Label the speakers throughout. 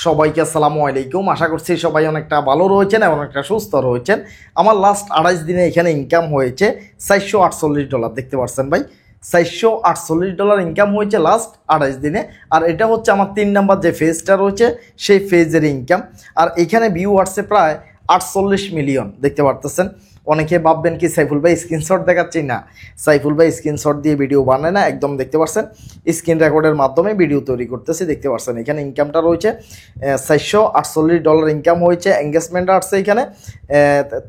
Speaker 1: সবাইকে আসসালামু আলাইকুম। আশা করছি সবাই অনেকটা ভালো রয়েছেন এবং অনেকটা সুস্থ রয়েছেন। আমার লাস্ট 28 দিনে এখানে ইনকাম হয়েছে $448। দেখতে পাচ্ছেন ভাই, $448 ইনকাম হয়েছে লাস্ট 28 দিনে। আর এটা হচ্ছে আমার 3 নাম্বার যে ফেজটা রয়েছে সেই ফেজের ইনকাম। আর এখানে ভিউ আসছে প্রায় 48 মিলিয়ন। দেখতে পারতেছেন। অনেকে ভাববেন কি সাইফুল ভাই স্ক্রিনশট দেখাচ্ছি, না, সাইফুল ভাই স্ক্রিনশট দিয়ে ভিডিও বানায় না, একদম দেখতে পাচ্ছেন স্ক্রিন রেকর্ডের মাধ্যমে ভিডিও তৈরি করতেছি। দেখতে পাচ্ছেন এখানে ইনকামটা রয়েছে $448 ইনকাম হয়েছে। এঙ্গেজমেন্ট আসছে এখানে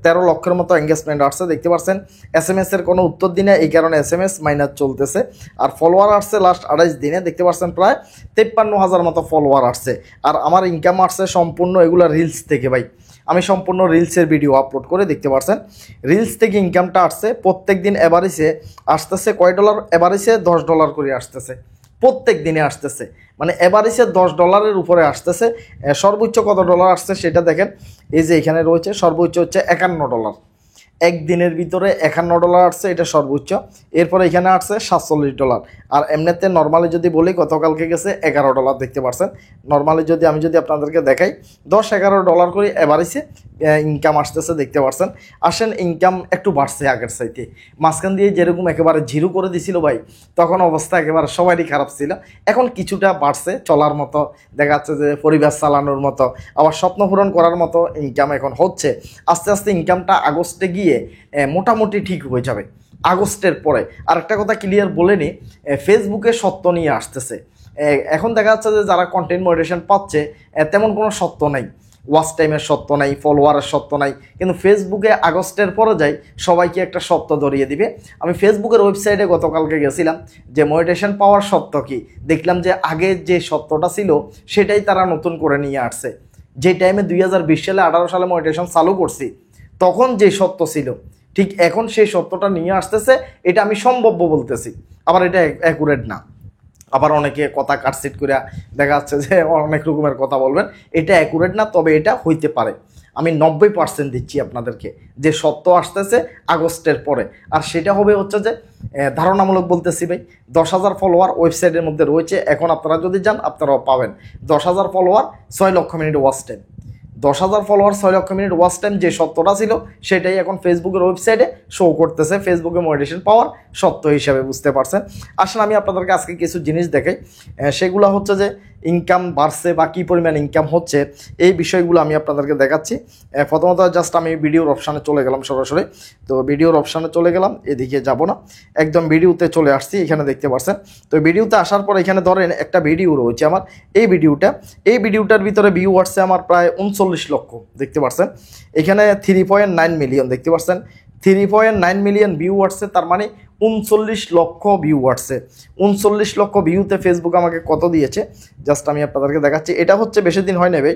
Speaker 1: 13 লক্ষের মতো এঙ্গেজমেন্ট আসছে। দেখতে পাচ্ছেন SMS এর কোনো উত্তর দিনে, এই কারণে SMS মাইনাস চলতেছে। আর ফলোয়ার আসছে লাস্ট 28 দিনে দেখতে পাচ্ছেন প্রায় 53,000 মতো ফলোয়ার আসছে। আর আমার ইনকাম আসছে সম্পূর্ণ এগুলো রিলস থেকে ভাই। আমি সম্পূর্ণ রিলসের ভিডিও আপলোড করে দেখতে পাচ্ছেন রিলস থেকে ইনকামটা আসছে। প্রত্যেক দিন এভারেজে আসতেছে কয় ডলার? এভারেজে $10 করে আসতেছে, প্রত্যেক দিনে আসতেছে। মানে এভারেজে $10 উপরে আসতেছে। সর্বোচ্চ কত ডলার আসছে সেটা দেখেন, এই যে এখানে রয়েছে সর্বোচ্চ হচ্ছে $51। একদিনের ভিতরে $51 আসছে, এটা সর্বোচ্চ। এরপরে এখানে আসছে $47। আর এমনিতে নর্মালি যদি বলি গতকালকে গেছে $11। দেখতে পাচ্ছেন নর্মালি যদি আমি আপনাদেরকে দেখাই $10-11 করে এভারেজে ইনকাম আসতেছে। দেখতে পাচ্ছেন আসেন ইনকাম একটু বাড়ছে আগের চাইতে। মাঝখান দিয়ে যেরকম একেবারে জিরো করে দিছিল ভাই, তখন অবস্থা একেবারে সবারই খারাপ ছিল। এখন কিছুটা বাড়ছে, চলার মতো, দেখা যাচ্ছে যে পরিবার চালানোর মতো, আবার স্বপ্ন পূরণ করার মতো ইনকাম এখন হচ্ছে। আস্তে আস্তে ইনকামটা আগস্টে গিয়ে মোটামুটি ঠিক হয়ে যাবে আগস্টের পরে। আর একটা কথা ক্লিয়ার বলে নি, ফেসবুকে সত্য নিয়ে আসতেছে। এখন দেখা যাচ্ছে যে যারা কন্টেন্ট মনিটাইজেশন পাচ্ছে তেমন কোনো সত্য নাই, ওয়াচ টাইমের সত্য নাই, ফলোয়ারের সত্য নাই। কিন্তু ফেসবুকে আগস্টের পরে যাই সবাইকে একটা সত্য ধরিয়ে দিবে। আমি ফেসবুকের ওয়েবসাইটে গতকালকে গেছিলাম যে মনিটাইজেশন পাওয়ার সত্য কি, দেখলাম যে আগে যে সত্যটা ছিল সেটাই তারা নতুন করে নিয়ে আসছে। যে টাইমে 2020 সালে 18 সালে মনিটাইজেশন চালু করছি তখন যে সত্য ছিল, ঠিক এখন সেই সত্যটা নিয়ে আসতেছে। এটা আমি সম্ভাব্য বলতেছি, আবার এটা অ্যাকুরেট না। আবার অনেকে কথা কাটসিট করে দেখা যাচ্ছে যে অনেক রকমের কথা বলবেন, এটা অ্যাকুরেট না, তবে এটা হইতে পারে। আমি 90% দিচ্ছি আপনাদেরকে যে সত্য আসতেছে আগস্টের পরে। আর সেটা হবে হচ্ছে যে ধারণামূলক বলতেছি ভাই, 10,000 ফলোয়ার ওয়েবসাইটের মধ্যে রয়েছে। এখন আপনারা যদি যান আপনারাও পাবেন 10,000 ফলোয়ার 6 লক্ষ মিনিট ওয়াচ টাইম। 10,000 ফলোয়ার 6 লক্ষ মিনিট ওয়াচ টাইম যে সত্যটা ছিল সেটাই এখন ফেসবুকের ওয়েবসাইটে শো করতেছে, ফেসবুকে মনিটাইজেশন পাওয়ার সত্য হিসাবে, বুঝতে পারছেন। আসলে আমি আপনাদেরকে আজকে কিছু জিনিস দেখাই, সেগুলো হচ্ছে যে ইনকাম বাড়ছে বা কী পরিমাণ ইনকাম হচ্ছে এই বিষয়গুলো আমি আপনাদেরকে দেখাচ্ছি। প্রথমত জাস্ট আমি ভিডিওর অপশানে চলে গেলাম সরাসরি। তো ভিডিওর অপশানে চলে গেলাম, এদিকে যাব না, একদম ভিডিওতে চলে আসছি। এখানে দেখতে পাচ্ছেন। তো ভিডিওতে আসার পর এখানে ধরেন একটা ভিডিও রয়েছে আমার, এই ভিডিওটার ভিতরে ভিউ আসছে আমার প্রায় 39 লক্ষ। দেখতে পাচ্ছেন এখানে 3.9 মিলিয়ন। দেখতে পাচ্ছেন 3.9 মিলিয়ন ভিউ আসছে, তার মানে 39 লক্ষ ভিউ আসছে। 39 লক্ষ ভিউতে ফেসবুক আমাকে কত দিয়েছে জাস্ট আমি আপনাদেরকে দেখাচ্ছি। এটা হচ্ছে বেশি দিন হয় না ভাই,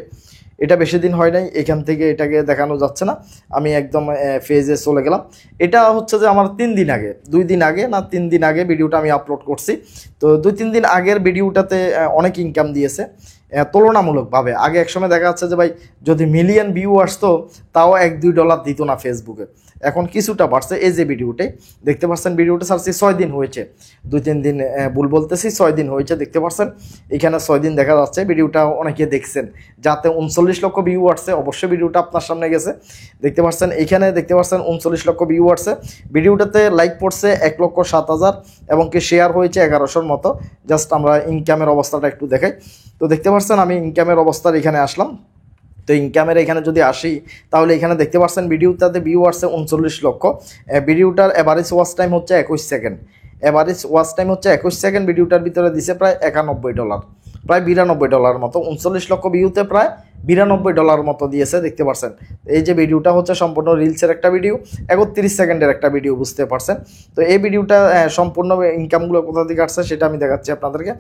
Speaker 1: এটা বেশি দিন হয় নাই, এখান থেকে এটাকে দেখানো যাচ্ছে না। আমি একদম ফেজে চলে গেলাম। এটা হচ্ছে যে আমার 3 দিন আগে, 2 দিন আগে না 3 দিন আগে ভিডিওটা আমি আপলোড করছি। তো 2-3 দিন আগের ভিডিওটাতে অনেক ইনকাম দিয়েছে তুলনামূলকভাবে। আগে একসময় দেখা যাচ্ছে যে ভাই যদি মিলিয়ন ভিউ আসতো তাও $1-2 দিত না ফেসবুকে, এখন কিছুটা বাড়ছে। এই যে ভিডিওটাই দেখতে পাচ্ছেন, ভিডিওটা ছাড়ছি 6 দিন হয়েছে, 2-3 দিন ভুল বলতেছি, 6 দিন হয়েছে। দেখতে পাচ্ছেন এখানে 6 দিন দেখা যাচ্ছে। ভিডিওটা অনেকে দেখছেন, যাতে 39 লক্ষ ভিউ আসছে, অবশ্যই ভিডিওটা আপনার সামনে গেছে। দেখতে পাচ্ছেন এখানে দেখতে পাচ্ছেন 39 লক্ষ ভিউ আসছে। ভিডিওটাতে লাইক পড়ছে 1,07,000 এবং কি শেয়ার হয়েছে 1100-র মতো। জাস্ট আমরা ইনকামের অবস্থাটা একটু দেখাই। তো দেখতে পাচ্ছেন আমি ইনকামের অবস্থার এখানে আসলাম। তো ইনকামের এখানে যদি আসি তাহলে এখানে দেখতে পাচ্ছেন ভিডিওটাতে ভিউ আসছে 39 লক্ষ। ভিডিওটার এভারেজ ওয়াচ টাইম হচ্ছে 21 সেকেন্ড। এভারেজ ওয়াচ টাইম হচ্ছে 21 সেকেন্ড। ভিডিওটার ভিতরে দিছে প্রায় $91, প্রায় $92 মতো। 39 লক্ষ ভিউতে প্রায় $92 মতো দিয়েছে। দেখতে পাচ্ছেন এই যে ভিডিওটা হচ্ছে সম্পূর্ণ রিলসের একটা ভিডিও, 31 সেকেন্ডের একটা ভিডিও, বুঝতে পারছেন। তো এই ভিডিওটা সম্পূর্ণ ইনকামগুলো কোথা থেকে আসছে সেটা আমি দেখাচ্ছি আপনাদেরকে।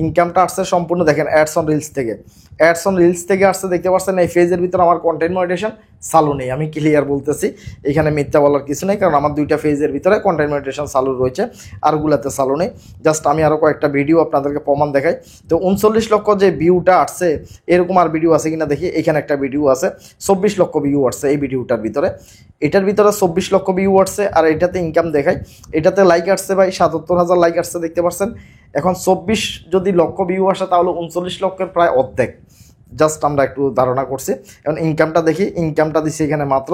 Speaker 1: ইনকামটা আসছে সম্পূর্ণ দেখেন অ্যাডস অন রিলস থেকে, অ্যাডস অন রিলস থেকে আসছে। দেখতে পাচ্ছেন এই ফেজের ভিতরে আমার কন্টেন্ট মনিটাইজেশন চালু নেই, আমি ক্লিয়ার বলতেছি, এখানে মিথ্যা বলার কিছু নেই, কারণ আমার 2টা ফেজের ভিতরে কন্টেন্ট মনিটাইজেশন চালু রয়েছে, আরগুলাতে চালু নেই। জাস্ট আমি আরও কয়েকটা ভিডিও আপনাদেরকে প্রমাণ দেখাই। তো 39 লক্ষ যে ভিউটা আসছে এরকম আর ভিডিও আছে কিনা দেখি। এখানে একটা ভিডিও আছে 24 লক্ষ ভিউ আসছে এই ভিডিওটার ভিতরে, এটার ভিতরে 24 লক্ষ ভিউ আসছে। আর এটাতে ইনকাম দেখাই, এটাতে লাইক আসছে ভাই 77,000 লাইক আসছে। দেখতে পাচ্ছেন এখন 24 যদি লক্ষ ভিউ আসে তাহলে 39 লক্ষের প্রায় অর্ধেক। জাস্ট আমরা একটু ধারণা করছি। এখন ইনকামটা দেখি, ইনকামটা দিচ্ছে এখানে মাত্র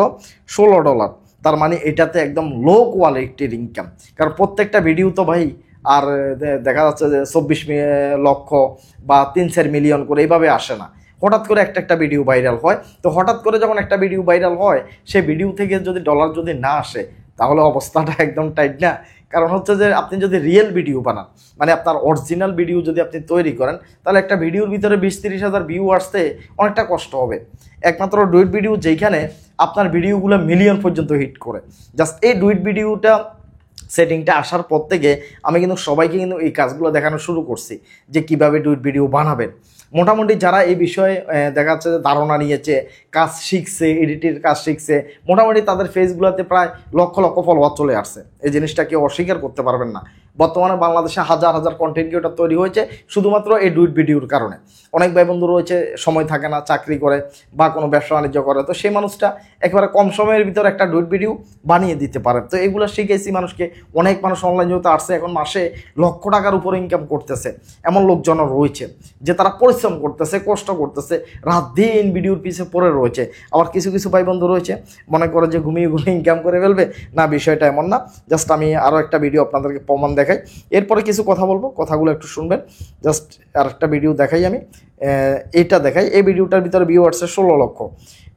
Speaker 1: $16। তার মানে এটাতে একদম লো কোয়ালিটির ইনকাম, কারণ প্রত্যেকটা ভিডিও তো ভাই আর দেখা যাচ্ছে যে 24 লক্ষ বা 3-4 মিলিয়ন করে এইভাবে আসে না। হঠাৎ করে একটা ভিডিও ভাইরাল হয়, তো হঠাৎ করে যখন একটা ভিডিও ভাইরাল হয় সেই ভিডিও থেকে যদি ডলার যদি না আসে তাহলে অবস্থাটা একদম টাইট না। কারণ হচ্ছে যে আপনি যদি রিয়েল ভিডিও বানান, মানে আপনার অরিজিনাল ভিডিও যদি আপনি তৈরি করেন, তাহলে একটা ভিডিওর ভিতরে 20-30 হাজার ভিউ আসতে অনেকটা কষ্ট হবে। একমাত্র ডুইট ভিডিও যেখানে আপনার ভিডিওগুলো মিলিয়ন পর্যন্ত হিট করে, জাস্ট এই ডুইট ভিডিওটা সেটিংটা আসার পর থেকে আমি কিন্তু সবাইকে কিন্তু এই কাজগুলো দেখানো শুরু করছি যে কিভাবে ডুইট ভিডিও বানাবেন। মোটামুটি যারা এই বিষয়ে দেখা যাচ্ছে যে ধারণা নিয়েছে, কাজ শিখছে, এডিটের কাজ শিখছে, মোটামুটি তাদের ফেসগুলোতে প্রায় লক্ষ লক্ষ ফলোয়ার চলে আসছে। এই জিনিসটা কেউ অস্বীকার করতে পারবেন না। বর্তমানে বাংলাদেশে হাজার হাজার কন্টেন্ট ক্রিয়েটর তৈরি হয়েছে শুধুমাত্র এই ডুইট ভিডিওর কারণে। অনেক ভাই বন্ধু রয়েছে সময় থাকে না, চাকরি করে বা কোনো ব্যবসা বাণিজ্য করে, তো সেই মানুষটা একেবারে কম সময়ের ভিতরে একটা ডুইট ভিডিও বানিয়ে দিতে পারে। তো এগুলো শিখেছি মানুষকে, অনেক মানুষ অনলাইন যেহেতু আসছে, এখন মাসে লক্ষ টাকার উপরে ইনকাম করতেছে। এমন লোকজনও রয়েছে যে তারা পরিশ্রম করতেছে, কষ্ট করতেছে, রাত দিন ভিডিওর পিছিয়ে পড়ে রয়েছে। আবার কিছু কিছু ভাই বন্ধু রয়েছে মনে করে যে ঘুমিয়ে ঘুমিয়ে ইনকাম করে ফেলবে, না বিষয়টা এমন না। জাস্ট আমি আরও একটা ভিডিও আপনাদেরকে প্রমাণ দেখাই, এরপরে কিছু কথা বলবো, কথাগুলো একটু শুনবেন। জাস্ট আর একটা ভিডিও দেখাই আমি, এইটা দেখাই। এই ভিডিওটার ভিতরে ভিউ আসছে 16 লক্ষ,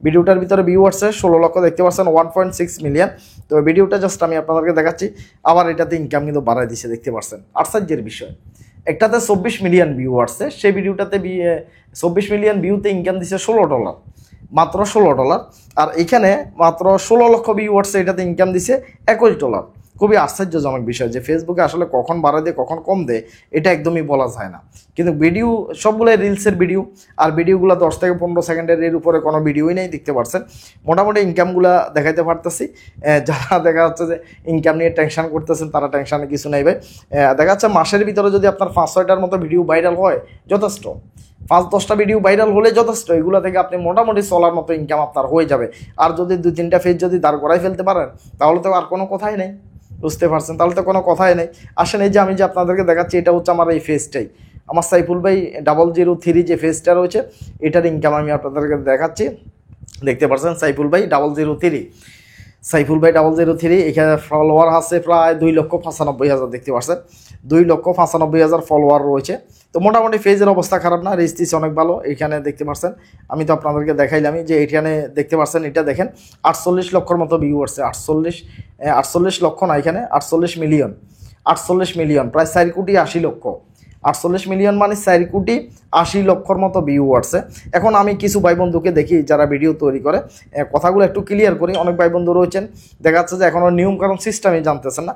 Speaker 1: ভিডিওটার ভিতরে ভিউ আসছে 16 লক্ষ, দেখতে পাচ্ছেন 1.6 মিলিয়ন। তো ভিডিওটা জাস্ট আমি আপনাদেরকে দেখাচ্ছি। আবার এটাতে ইনকাম কিন্তু বাড়াই দিচ্ছে, দেখতে পাচ্ছেন। আশ্চর্যের বিষয়, একটাতে 24 মিলিয়ন ভিউ আসছে, সেই ভিডিওটাতে 24 মিলিয়ন ভিউতে ইনকাম দিচ্ছে $16, মাত্র $16। আর এখানে মাত্র 16 লক্ষ ভিউ আসছে, এটাতে ইনকাম দিচ্ছে $21। খুবই আশ্চর্যজনক বিষয় যে ফেসবুকে আসলে কখন বাড়ায় দেয় কখন কম দেয় এটা একদমই বলা যায় না। কিন্তু ভিডিও সবগুলোই রিলসের ভিডিও, আর ভিডিওগুলো 10 থেকে 15 সেকেন্ডের এর উপরে কোনো ভিডিওই নেই, দেখতে পাচ্ছেন। মোটামুটি ইনকামগুলো দেখাইতে পারতেছি। যারা দেখা যাচ্ছে যে ইনকাম নিয়ে টেনশন করতেছেন তারা টেনশানে কিছু নেই ভাই। দেখা যাচ্ছে মাসের ভিতরে যদি আপনার 5-6টার মতো ভিডিও ভাইরাল হয় যথেষ্ট, 5-10টা ভিডিও ভাইরাল হলে যথেষ্ট। এগুলো থেকে আপনি মোটামুটি চলার মতো ইনকাম আপনার হয়ে যাবে। আর যদি 2-3টা পেজ যদি দাঁড় করাই ফেলতে পারেন তাহলে তো আর কোনো কথাই নেই, বুঝতে পারছেন? তাহলে তো কোনো কথাই নেই। আসেন এই যে আমি যে আপনাদেরকে দেখাচ্ছি এটা হচ্ছে আমার এই ফেজটাই, আমার সাইফুল ভাই 003 যে ফেজটা রয়েছে এটার ইনকাম আমি আপনাদেরকে দেখাচ্ছি। দেখতে পাচ্ছেন সাইফুল ভাই 003, সাইফুল ভাই 003, এখানে ফলোয়ার আছে প্রায় 2,95,000, দেখতে পাচ্ছেন 2,95,000 ফলোয়ার রয়েছে। তো মোটামুটি ফেজের অবস্থা খারাপ না, রেজিস্ট্রেশন অনেক ভালো। এখানে দেখতে পাচ্ছেন আমি তো আপনাদেরকে দেখাইলামই যে এখানে দেখতে পাচ্ছেন, এটা দেখেন 48 লক্ষর মতো ভিউ আসছে। 48 লক্ষ না, এখানে 48 মিলিয়ন, 48 মিলিয়ন, প্রায় 4,80 লক্ষ। 48 মিলিয়ন মানে 4,80 লক্ষর মতো ভিউ আসছে। এখন আমি কিছু ভাই বন্ধুকে দেখি যারা ভিডিও তৈরি করে, কথাগুলো একটু ক্লিয়ার করি। অনেক ভাই বন্ধু রয়েছেন দেখা যাচ্ছে যে এখনও নিয়মকানুন সিস্টেমই জানতেছেন না।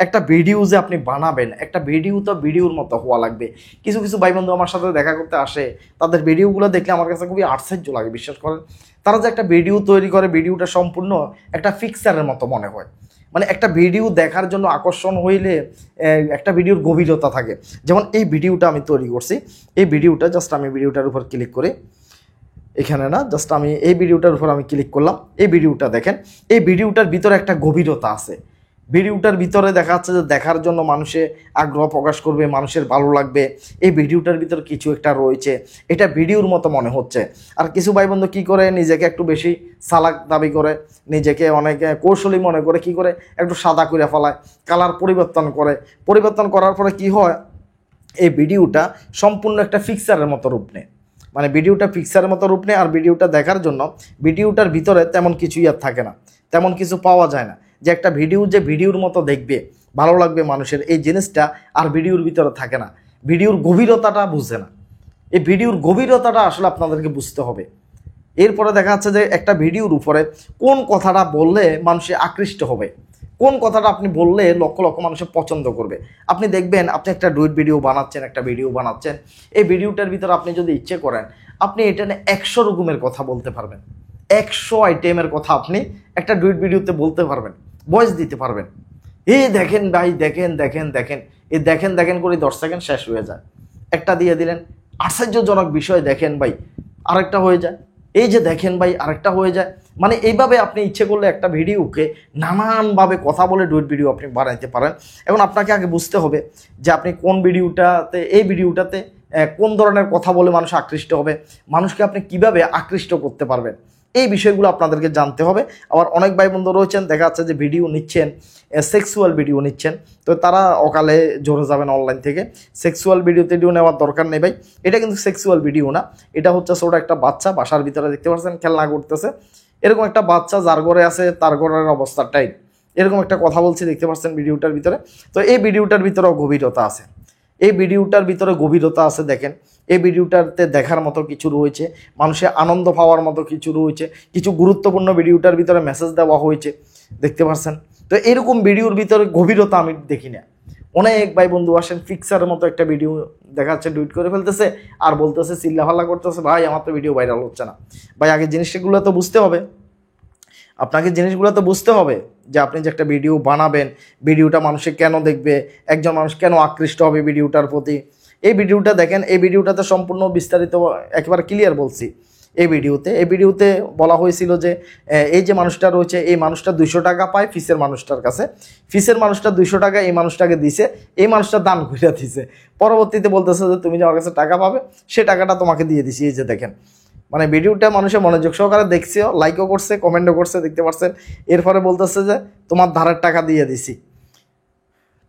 Speaker 1: একটা ভিডিও যে আপনি বানাবেন, একটা ভিডিও তো ভিডিওর মতো হওয়া লাগবে। কিছু কিছু ভাই বন্ধু আমার সাথে দেখা করতে আসে, তাদের ভিডিওগুলো দেখলে আমার কাছে খুবই আশ্চর্য লাগে। বিশ্বাস করেন, তারা যে একটা ভিডিও তৈরি করে ভিডিওটা সম্পূর্ণ একটা ফিক্সারের মতো মনে হয়। মানে একটা ভিডিও দেখার জন্য আকর্ষণ হইলে একটা ভিডিওর গভীরতা থাকে। যেমন এই ভিডিওটা আমি তৈরি করছি, এই ভিডিওটা জাস্ট আমি ভিডিওটার উপর ক্লিক করি, এখানে না, জাস্ট আমি এই ভিডিওটার উপর আমি ক্লিক করলাম। এই ভিডিওটা দেখেন, এই ভিডিওটার ভিতরে একটা গভীরতা আছে। ভিডিওটার ভিতরে দেখা যাচ্ছে যে দেখার জন্য মানুষে আগ্রহ প্রকাশ করবে, মানুষের ভালো লাগবে। এই ভিডিওটার ভিতরে কিছু একটা রয়েছে, এটা ভিডিওর মতো মনে হচ্ছে। আর কিছু ভাই বন্ধু কী করে, নিজেকে একটু বেশি চালাক দাবি করে, নিজেকে অনেক কৌশলী মনে করে কি করে একটু সাদা করে ফেলায়, কালার পরিবর্তন করে। পরিবর্তন করার পরে কি হয়, এই ভিডিওটা সম্পূর্ণ একটা ফিক্সারের মতো রূপ নেয়। মানে ভিডিওটা ফিক্সারের মতো রূপ নেয়। আর ভিডিওটা দেখার জন্য ভিডিওটার ভিতরে তেমন কিছুই আর থাকে না, তেমন কিছু পাওয়া যায় না। যে একটা ভিডিও যে ভিডিওর মতো দেখবে, ভালো লাগবে মানুষের, এই জিনিসটা আর ভিডিওর ভিতরে থাকে না। ভিডিওর গভীরতাটা বুঝে না। এই ভিডিওর গভীরতাটা আসলে আপনাদেরকে বুঝতে হবে। এরপরে দেখা যাচ্ছে যে একটা ভিডিওর উপরে কোন কথাটা বললে মানুষে আকৃষ্ট হবে, কোন কথাটা আপনি বললে লক্ষ লক্ষ মানুষের পছন্দ করবে। আপনি দেখবেন আপনি একটা ডুইট ভিডিও বানাচ্ছেন, একটা ভিডিও বানাচ্ছেন, এই ভিডিওটার ভিতরে আপনি যদি ইচ্ছে করেন আপনি এটা নিয়ে 100 রকমের কথা বলতে পারবেন, 100 আইটেমের কথা আপনি একটা ডুইট ভিডিওতে বলতে পারবেন, ভয়েস দিতে পারবেন। এই দেখেন ভাই, দেখেন দেখেন দেখেন, এই দেখেন দেখেন করে 10 সেকেন্ড শেষ হয়ে যায়। একটা দিয়ে দিলেন, আশ্চর্যজনক বিষয় দেখেন ভাই, আরেকটা হয়ে যায়। এই যে দেখেন ভাই, আরেকটা হয়ে যায়। মানে এইভাবে আপনি ইচ্ছে করলে একটা ভিডিওকে নানানভাবে কথা বলে ডুইট ভিডিও আপনি বানাইতে পারেন। এখন আপনাকে আগে বুঝতে হবে যে আপনি কোন ভিডিওটাতে, এই ভিডিওটাতে কোন ধরনের কথা বলে মানুষ আকৃষ্ট হবে, মানুষকে আপনি কিভাবে আকৃষ্ট করতে পারবেন, এই বিষয়গুলো আপনাদেরকে জানতে হবে। আবার অনেক ভাই বন্ধু রয়েছেন, দেখা যাচ্ছে যে ভিডিও নিচ্ছেন, সেক্সুয়াল ভিডিও নিচ্ছেন, তো তারা অকালে জড়ে যাবেন অনলাইন থেকে। সেক্সুয়াল ভিডিও নেওয়ার দরকার নেই ভাই, এটা কিন্তু সেক্সুয়াল ভিডিও না, এটা হচ্ছে ছোট একটা বাচ্চা বাসার ভিতরে দেখতে পাচ্ছেন খেলনা করতেছে, এরকম একটা বাচ্চা যার ঘরে আছে তার ঘরের অবস্থাটাই এরকম একটা কথা বলছি দেখতে পাচ্ছেন ভিডিওটার ভিতরে। তো এই ভিডিওটার ভিতরেও গভীরতা আছে, এই ভিডিওটার ভিতরে গভীরতা আছে। দেখেন এই ভিডিওটাতে দেখার মতো কিছু রয়েছে, মানুষের আনন্দ পাওয়ার মতো কিছু রয়েছে, কিছু গুরুত্বপূর্ণ ভিডিওটার ভিতরে মেসেজ দেওয়া হয়েছে দেখতে পাচ্ছেন। তো এরকম ভিডিওর ভিতরে গভীরতা আমি দেখি না। অনেক ভাই বন্ধু আসেন ফিক্সারের মতো একটা ভিডিও দেখাচ্ছে, ডুইট করে ফেলতেছে আর বলতেছে, চিল্লাফাল্লা করতেছে, ভাই আমার তো ভিডিও ভাইরাল হচ্ছে না। ভাই আগে জিনিসগুলো তো বুঝতে হবে, আপনাকে জিনিসগুলো তো বুঝতে হবে যে আপনি যে একটা ভিডিও বানাবেন, ভিডিওটা মানুষে কেন দেখবে, একজন মানুষ কেন আকৃষ্ট হবে ভিডিওটার প্রতি। এই ভিডিওটা দেখেন, এই ভিডিওটাতে সম্পূর্ণ বিস্তারিত একেবারে ক্লিয়ার বলছি। এই ভিডিওতে বলা হয়েছিল যে এই যে মানুষটা রয়েছে, এই মানুষটা 200 টাকা পায় ফিসের মানুষটার কাছে, ফিসের মানুষটা 200 টাকা এই মানুষটাকে দিছে, এই মানুষটা দান করে দিছে, পরবর্তীতে বলতেছে যে তুমি যে আমার কাছে টাকা পাবে সে টাকাটা তোমাকে দিয়ে দিছি। এই যে দেখেন, মানে ভিডিওটা মানুষের মনোযোগ সহকারে দেখছেও, লাইকও করছে, কমেন্টও করছে দেখতে পাচ্ছেন। এরপরে বলতেছে যে তোমার ধারের টাকা দিয়ে দিছি,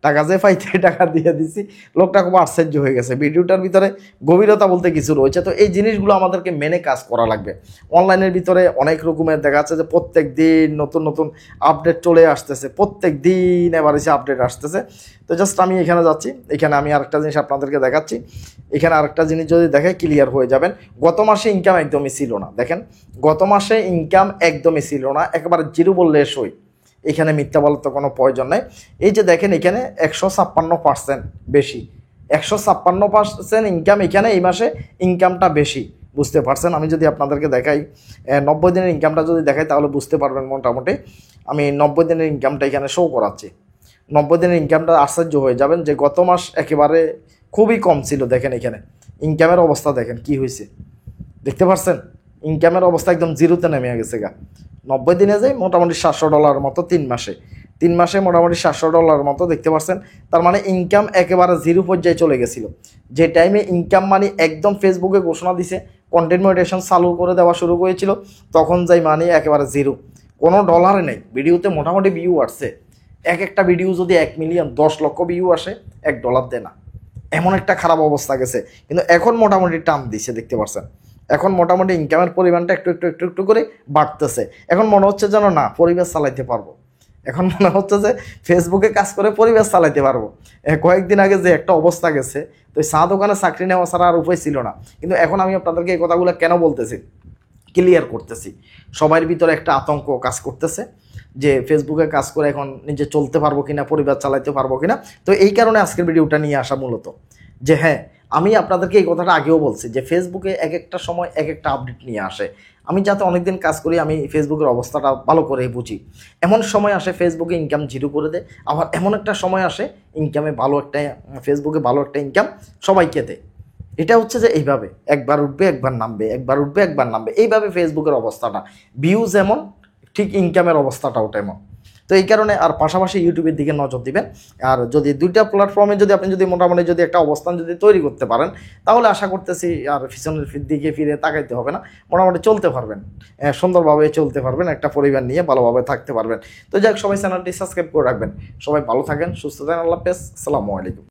Speaker 1: টাকা যে পাইতে টাকা দিয়ে দিছি। লোকটা খুব আশ্চর্য হয়ে গেছে। ভিডিওটার ভিতরে গভীরতা বলতে কিছু রয়েছে। তো এই জিনিসগুলো আমাদেরকে মেনে কাজ করা লাগবে। অনলাইনের ভিতরে অনেক রকমের দেখা যাচ্ছে যে প্রত্যেক দিন নতুন নতুন আপডেট চলে আসতেছে, প্রত্যেক দিন এবার এসে আপডেট আসতেছে। তো জাস্ট আমি এখানে যাচ্ছি, এখানে আমি আরেকটা জিনিস আপনাদেরকে দেখাচ্ছি। এখানে আরেকটা জিনিস যদি দেখে ক্লিয়ার হয়ে যাবেন। গত মাসে ইনকাম একদমই ছিল না, দেখেন গত মাসে ইনকাম একদমই ছিল না, একেবারে জিরো বললে সই। এখানে মিথ্যা বলার তো কোনো প্রয়োজন নেই। এই যে দেখেন এখানে 156% বেশি, 156% ইনকাম এখানে এই মাসে ইনকামটা বেশি, বুঝতে পারছেন। আমি যদি আপনাদেরকে দেখাই 90 দিনের ইনকামটা যদি দেখাই তাহলে বুঝতে পারবেন। মোটামুটি আমি 90 দিনের ইনকামটা এখানে শো করাচ্ছি। 90 দিনের ইনকামটা আশ্চর্য হয়ে যাবেন যে গত মাস একেবারে খুবই কম ছিল। দেখেন এখানে ইনকামের অবস্থা দেখেন কি হয়েছে, দেখতে পাচ্ছেন ইনকামের অবস্থা একদম জিরোতে নেমে গেছে গা। 90 দিনে যাই মোটামুটি $700 মতো, 3 মাসে মোটামুটি $700 মতো দেখতে পাচ্ছেন। তার মানে ইনকাম একেবারে জিরো পর্যায়ে চলে গেছিলো। যে টাইমে ইনকাম মানি একদম ফেসবুকে ঘোষণা দিছে, কন্টেন্ট মনিটাইজেশন চালু করে দেওয়া শুরু করেছিল, তখন যাই মানি একেবারে জিরো, কোনো ডলারে নেই। ভিডিওতে মোটামুটি ভিউ আসছে, একটা ভিডিও যদি 1 মিলিয়ন 10 লক্ষ ভিউ আসে $1 দেয় না, এমন একটা খারাপ অবস্থা গেছে। কিন্তু এখন মোটামুটি টান দিছে দেখতে পাচ্ছেন। এখন মোটামুটি ইনকামের পরিমাণটা একটু একটু একটু একটু করে বাড়তেছে। এখন মনে হচ্ছে যেন না পরিবেশ চালাইতে পারবো, এখন মনে হচ্ছে যে ফেসবুকে কাজ করে পরিবেশ চালাইতে পারবো। কয়েকদিন আগে যে একটা অবস্থা গেছে, তো চা দোকানে চাকরি নেওয়া ছাড়া আর উপায় ছিল না। কিন্তু এখন আমি আপনাদেরকে এই কথাগুলো কেন বলতেছি, ক্লিয়ার করতেছি। সবার ভিতরে একটা আতঙ্ক কাজ করতেছে যে ফেসবুকে কাজ করে এখন নিজে চলতে পারবো কিনা, পরিবার চালাইতে পারবো কিনা। তো এই কারণে আজকের ভিডিওটা নিয়ে আসা মূলত যে হ্যাঁ, আমি আপনাদেরকে এই কথাটা আগেও বলছি যে ফেসবুকে এক একটা সময় এক একটা আপডেট নিয়ে আসে। আমি যাতে অনেকদিন কাজ করি, আমি ফেসবুকের অবস্থাটা ভালো করে বুঝি। এমন সময় আসে ফেসবুকে ইনকাম জিরো করে দেয়, আবার এমন একটা সময় আসে ইনকামে ভালো একটা, ফেসবুকে ভালো একটা ইনকাম সবাইকে দেয়। এটা হচ্ছে যে এইভাবে একবার উঠবে একবার নামবে, একবার উঠবে একবার নামবে, এইভাবে ফেসবুকের অবস্থাটা। ভিউজ যেমন, ঠিক ইনকামের অবস্থাটাও তেমন। তো এই কারণে আর পাশাপাশি ইউটিউবের দিকে নজর দিবেন। আর যদি দুইটা প্ল্যাটফর্মে যদি আপনি যদি মোটামুটি যদি একটা অবস্থান যদি তৈরি করতে পারেন, তাহলে আশা করতেছি আর পিছনের দিকে ফিরে তাকাইতে হবে না, মোটামুটি চলতে পারবেন, সুন্দরভাবে চলতে পারবেন, একটা পরিবার নিয়ে ভালোভাবে থাকতে পারবেন। তো যাই হোক, সবাই চ্যানেলটি সাবস্ক্রাইব করে রাখবেন। সবাই ভালো থাকেন, সুস্থ থাকেন, আল্লাহ হাফেজ, আসসালামু আলাইকুম।